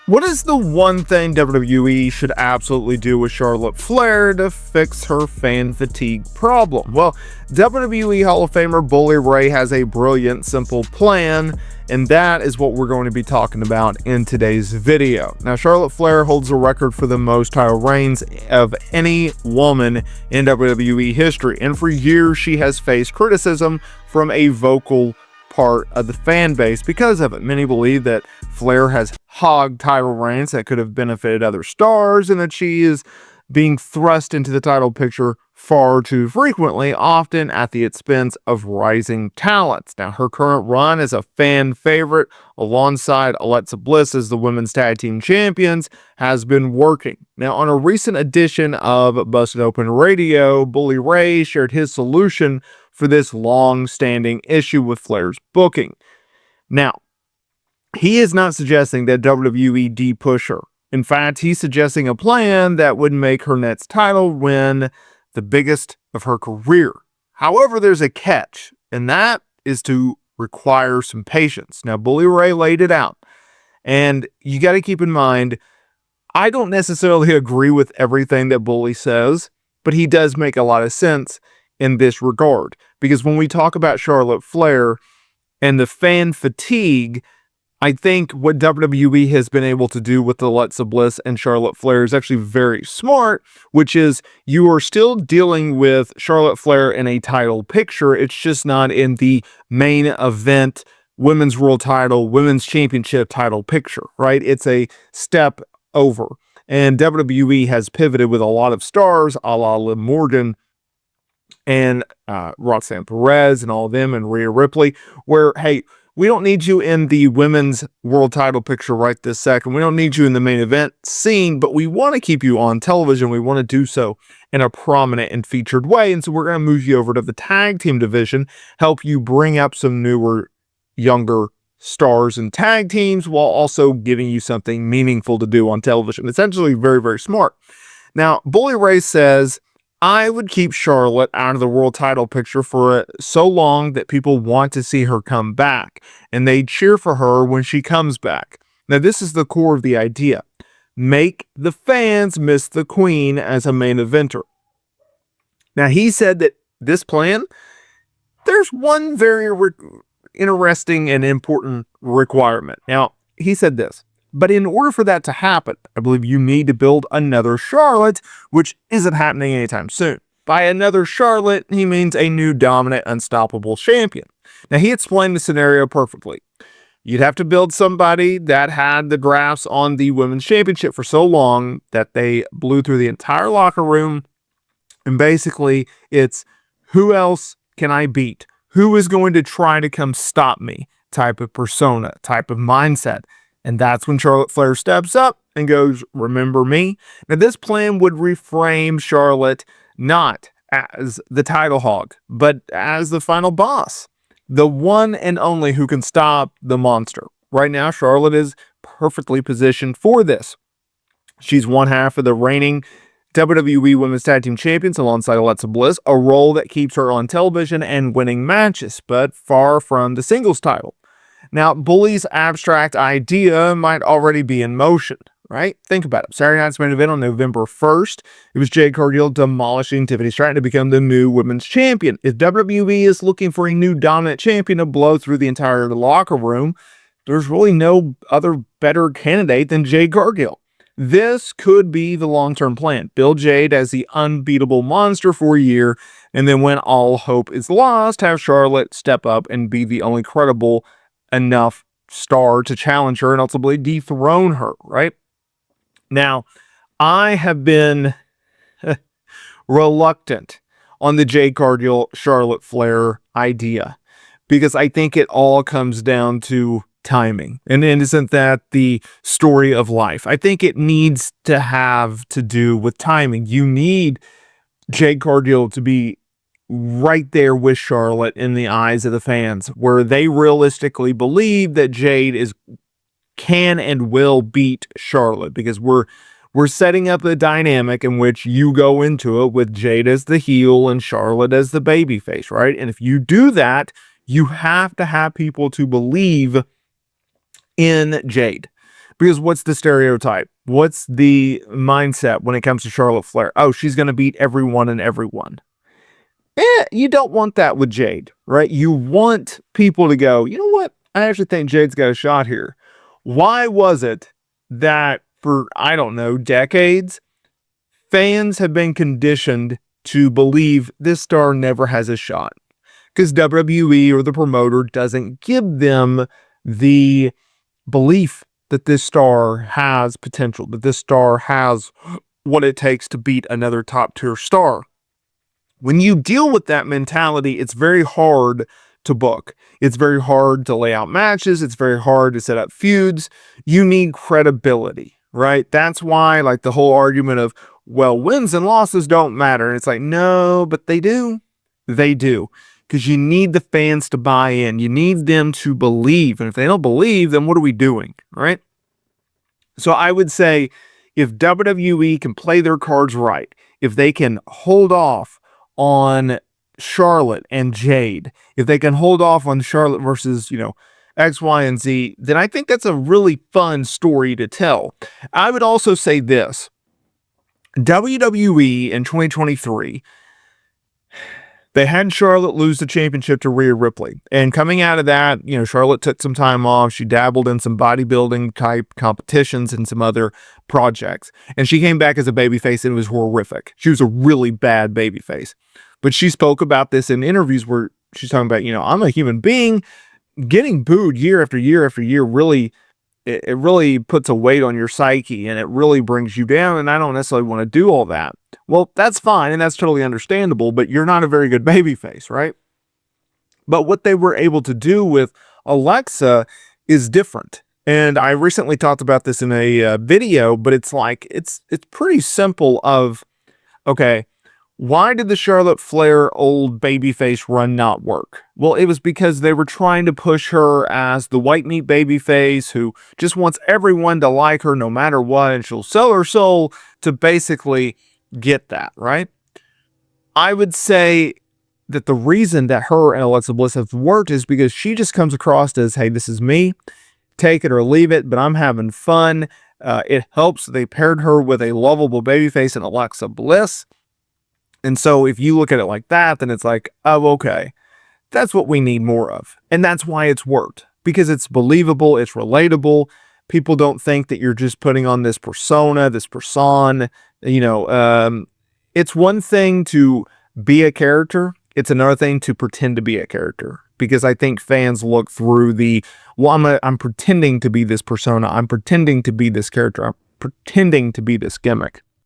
What is the one thing WWE should absolutely do with Charlotte Flair to fix her fan fatigue problem? Well, WWE Hall of Famer Bully Ray has a brilliant, simple plan, and that is what we're going to be talking about in today's video. Now, Charlotte Flair holds a record for the most title reigns of any woman in WWE history, and for years she has faced criticism from a vocal part of the fan base because of it. Many believe that Flair has hogged title reigns that could have benefited other stars, and that she is being thrust into the title picture far too frequently, often at the expense of rising talents. Now, her current run as a fan favorite alongside Alexa Bliss as the women's tag team champions has been working. Now, on a recent edition of Busted Open Radio, Bully Ray shared his solution for this long-standing issue with Flair's booking. Now, he is not suggesting that WWE de-push her. In fact, he's suggesting a plan that would make her next title win the biggest of her career. However, there's a catch, and that is to require some patience. Now, Bully Ray laid it out, and you got to keep in mind, I don't necessarily agree with everything that Bully says, but he does make a lot of sense in this regard. Because when we talk about Charlotte Flair and the fan fatigue, I think what WWE has been able to do with Alexa Bliss and Charlotte Flair is actually very smart, which is you are still dealing with Charlotte Flair in a title picture. It's just not in the main event, women's world title, women's championship title picture, right? It's a step over. And WWE has pivoted with a lot of stars, a la Liv Morgan and Roxanne Perez and all of them, and Rhea Ripley, where, hey, we don't need you in the women's world title picture right this second. We don't need you in the main event scene, but we want to keep you on television. We want to do so in a prominent and featured way. And so we're going to move you over to the tag team division, help you bring up some newer, younger stars and tag teams, while also giving you something meaningful to do on television. Essentially very, very smart. Now, Bully Ray says, I would keep Charlotte out of the world title picture for so long that people want to see her come back, and they cheer for her when she comes back. Now, this is the core of the idea. Make the fans miss the queen as a main eventer. Now, he said that this plan, there's one very interesting and important requirement. Now, he said this. But in order for that to happen, I believe you need to build another Charlotte, which isn't happening anytime soon. By another Charlotte, he means a new dominant, unstoppable champion. Now, he explained the scenario perfectly. You'd have to build somebody that had the drafts on the women's championship for so long that they blew through the entire locker room. And basically, it's who else can I beat? Who is going to try to come stop me? Type of persona, type of mindset. And that's when Charlotte Flair steps up and goes, remember me? Now, this plan would reframe Charlotte not as the title hog, but as the final boss, the one and only who can stop the monster. Right now, Charlotte is perfectly positioned for this. She's one half of the reigning WWE Women's Tag Team Champions alongside Alexa Bliss, a role that keeps her on television and winning matches, but far from the singles title. Now, Bully's abstract idea might already be in motion, right? Think about it. Saturday Night's main event on November 1st, it was Jade Cargill demolishing Tiffany Stratton to become the new women's champion. If WWE is looking for a new dominant champion to blow through the entire locker room, there's really no other better candidate than Jade Cargill. This could be the long-term plan. Build Jade as the unbeatable monster for a year, and then when all hope is lost, have Charlotte step up and be the only credible enough star to challenge her and ultimately dethrone her, right? Now, I have been reluctant on the Jade Cargill Charlotte Flair idea because I think it all comes down to timing. And isn't that the story of life? I think it needs to have to do with timing. You need Jade Cargill to be right there with Charlotte in the eyes of the fans, where they realistically believe that Jade can and will beat Charlotte, because we're setting up a dynamic in which you go into it with Jade as the heel and Charlotte as the babyface, right? And if you do that, you have to have people to believe in Jade. Because what's the stereotype? What's the mindset when it comes to Charlotte Flair? Oh, she's going to beat everyone and everyone. You don't want that with Jade, right? You want people to go, you know what? I actually think Jade's got a shot here. Why was it that for, I don't know, decades, fans have been conditioned to believe this star never has a shot? Because WWE or the promoter doesn't give them the belief that this star has potential, that this star has what it takes to beat another top tier star. When you deal with that mentality, it's very hard to book. It's very hard to lay out matches. It's very hard to set up feuds. You need credibility, right? That's why, like, the whole argument of, well, wins and losses don't matter. And it's like, no, but they do. They do. Because you need the fans to buy in. You need them to believe. And if they don't believe, then what are we doing, right? So I would say if WWE can play their cards right, if they can hold off on Charlotte and Jade, if they can hold off on Charlotte versus, X, Y, and Z, then I think that's a really fun story to tell. I would also say this. WWE in 2023, they had Charlotte lose the championship to Rhea Ripley. And coming out of that, Charlotte took some time off. She dabbled in some bodybuilding type competitions and some other projects. And she came back as a babyface and it was horrific. She was a really bad babyface. But she spoke about this in interviews where she's talking about, I'm a human being. Getting booed year after year after year really, it really puts a weight on your psyche and it really brings you down. And I don't necessarily want to do all that. Well, that's fine, and that's totally understandable, but you're not a very good babyface, right? But what they were able to do with Alexa is different. And I recently talked about this in a video, but it's like, it's pretty simple of, okay, why did the Charlotte Flair old babyface run not work? Well, it was because they were trying to push her as the white meat babyface who just wants everyone to like her no matter what, and she'll sell her soul to basically get that, right? I would say that the reason that her and Alexa Bliss have worked is because she just comes across as, hey, this is me, take it or leave it, but I'm having fun. It helps. They paired her with a lovable babyface and Alexa Bliss. And so if you look at it like that, then it's like, oh, okay, that's what we need more of. And that's why it's worked, because it's believable, it's relatable. People don't think that you're just putting on this persona, this person. It's one thing to be a character. It's another thing to pretend to be a character, because I think fans look through I'm pretending to be this persona. I'm pretending to be this character. I'm pretending to be this gimmick.